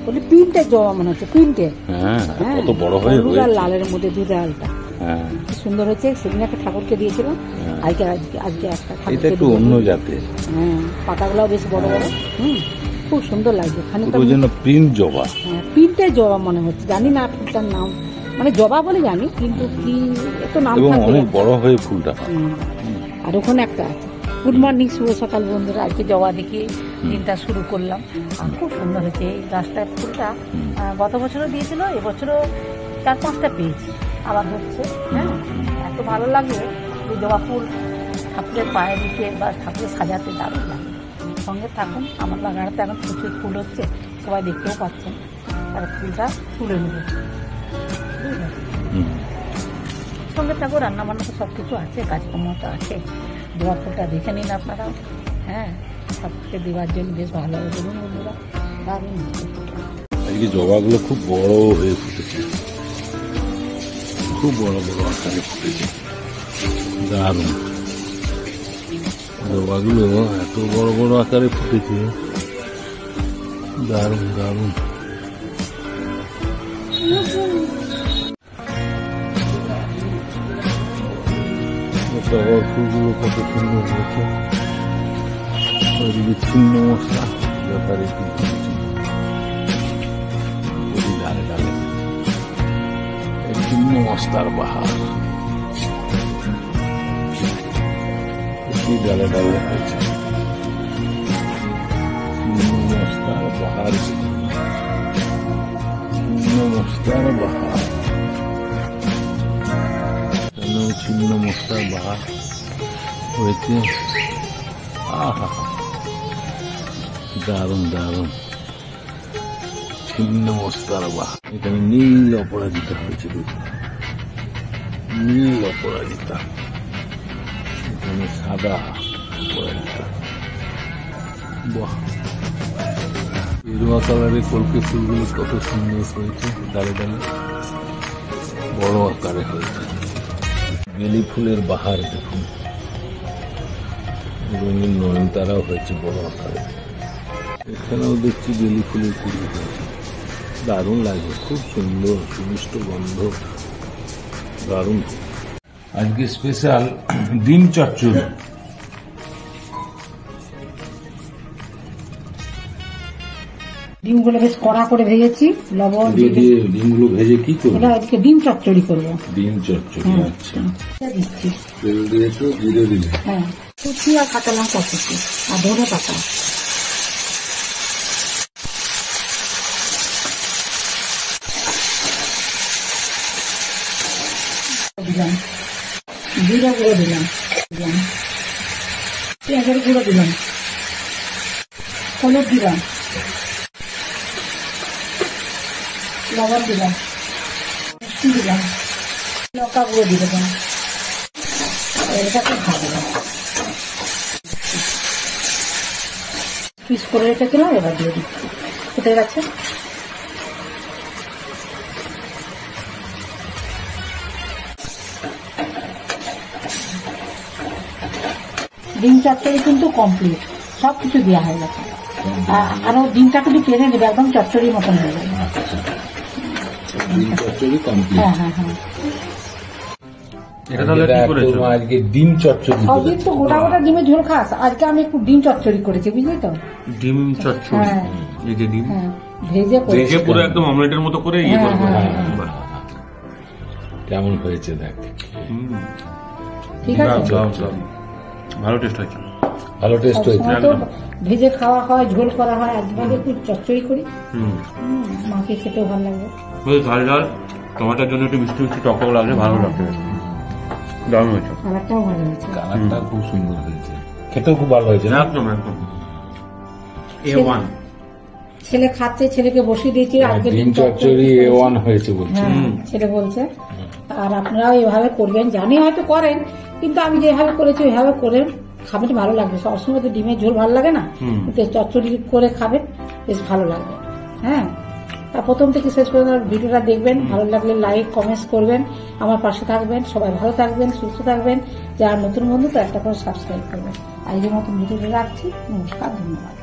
বলি প্রিন্টের জবা মনে হচ্ছে, প্রিন্টের। কত বড় হয়ে হলুদ আর লালের মধ্যে দুধ আলটা সুন্দর হচ্ছে। সেদিন একটা ঠাকুরকে দিয়েছিলাম, আজকে একটা এটা একটু অন্য জাতের। পাতাগুলো বেশ বড় বড়, খুব সুন্দর লাগছে। প্রিন্ট জবা, প্রিন্টের জবা মনে হচ্ছে, জানি না ফুলটার নাম, মানে জবা বলে জানি, কিন্তু কি একটু নাম অনেক বড় হয়ে ফুলটা। আর ওখানে একটা আছে। গুড মর্নিং, শুভ সকাল বন্ধুরা। আজকে জবা দেখে দিনটা শুরু করলাম। খুব সুন্দর হয়েছে এই গাছটার ফুলটা। গত বছরও দিয়েছিল, এবছরও 4-5টা পেয়েছি, আবার হচ্ছে। এত ভালো লাগে এই জবা ফুল ঠাকুরের পায়ে দিতে বা ঠাকুরের সাজাতে দারুণ লাগে। সঙ্গে থাকুন, আমার বাগানেতে এখন প্রচুর ফুল হচ্ছে, সবাই দেখতেও পাচ্ছেন। আর ফুলটা তুলে নেবে, সঙ্গে থাকুন। রান্না বান্না তো সব কিছু আছে, কাজকর্ম তো আছে। জবা ফুলটা দেখে নিন আপনারা। সবকে দেওয়ার জন্য বেশ ভালো হবে, বলুন বন্ধুরা, দারুণ। আজকে জবাগুলো খুব বড় হয়ে ফুটেছে, খুব বড় বড় আকারে ফুটেছে, দারুণ। জবাগুলো এত বড় বড় আকারে ফুটেছে, দারুণ দারুণ। টগর ফুলগুলো কত সুন্দর হয়েছে। ওইদিকে ছিন্ন মশলা ব্যাপারে ডালে ডালে ছিন্ন মশলার বাহার, ডালে ডালে হয়েছে ছিন্ন মশলার বাহার, ছিন্ন মশলার বাহার, ছিন্ন মশলার বাহার হয়েছে। আহা, দারুণ দারুণ ছিন্ন মশলার বাহার। এখানে নীল অপরাজিতা হয়েছে, দেখুন নীল অপরাজিতা, এখানে সাদা অপরাজিতা। বাহ, গেরুয়া কালারের কলকে ফুলগুলো কত সুন্দর হয়েছে, ডালে ডালে বড় আকারে হয়েছে। বেলি ফুলের বাহার দেখুন, রঙিন নয়নতারাও হয়েছে বড় আকারে। এখানেও দেখছি বেলি ফুলের কুড়ি হয়েছে, দারুণ লাগে, খুব সুন্দর সুমিষ্ট গন্ধ, দারুণ। আজকে স্পেশাল ডিম চচ্চড়ি। ডিমগুলো বেশ কড়া করে ভেজেছি, লবণ দিয়ে। ডিমগুলো ভেজে কি করবো? আজকে ডিম চচ্চড়ি করবো। ডিম চচ্চড়ি, আচ্ছা। দিচ্ছি তেল দিয়েছো, জিরে দিলে, কুচি আর কাঁচা লঙ্কা কুচি আর ধনে পাতা, দিলাম জিরা গুঁড়ো, দিলাম পেঁয়াজের গুঁড়ো, দিলাম হলুদ, দিলাম লবণ, দিলাম মিষ্টি, দিলাম লঙ্কা গুঁড়ো, দিয়ে দেবেন। এটাকে ভালো পিস করে রেখেছিলাম, এবার দিয়ে দিচ্ছি। ফুটে গেছে। ডিম চচ্চড়ি কিন্তু কমপ্লিট, সবকিছু দেওয়া হয়ে গেছে। আরো ডিমটা কিন্তু টেনে দেবে, একদম চচ্চড়ির মতন হয়ে যাবে। হ্যাঁ হ্যাঁ হ্যাঁ, আজকে ডিম চচ্চড়ি। সবদিন তো গোটা গোটা ডিমের ঝোল খাস, আজকে আমি একটু ডিম চচ্চড়ি করেছি, বুঝলি তো? ডিম চচ্চড়ি, এই যে ডিম ভেজে পুরো একদম অমলেটের মতো করে ইয়ে করব। কেমন হয়েছে দেখ, ঠিক আছে, ভালো টেস্ট হয়েছে, ভালো টেস্ট হয়েছে। ভেজে খাওয়া হয়, ঝোল করা হয়, একবার একটু চচ্চড়ি করি, মাকে খেতেও ভালো লাগবে। ঝাল ঝাল টমেটোর জন্য একটু মিষ্টি মিষ্টি টক লাগলে ভালো লাগবে, দারুণ হয়েছে। কালারটাও ভালো হয়েছে, কালারটা খুব সুন্দর হয়েছে, খেতেও খুব ভালো হয়েছে। একদম একদম A1। ছেলে খাচ্ছে, ছেলেকে বসিয়ে দিয়েছি। ডিম চচ্চড়ি A1 হয়েছে বলছে, ছেলে বলছে। আর আপনারাও এভাবে করবেন, জানি হয়তো করেন, কিন্তু আমি যেভাবে করেছি ওইভাবে করেন, খাবেন, ভালো লাগবে। সবসময় তো ডিমের ঝোল ভালো লাগে না, কিন্তু চচ্চড়ি করে খাবেন, বেশ ভালো লাগবে। তা প্রথম থেকে শেষ পর্যন্ত ভিডিওটা দেখবেন, ভালো লাগলে লাইক কমেন্টস করবেন, আমার পাশে থাকবেন। সবাই ভালো থাকবেন, সুস্থ থাকবেন। যারা নতুন বন্ধু তো একটা করে সাবস্ক্রাইব করবেন। আজকের মতন ভিডিওটা রাখছি, নমস্কার, ধন্যবাদ।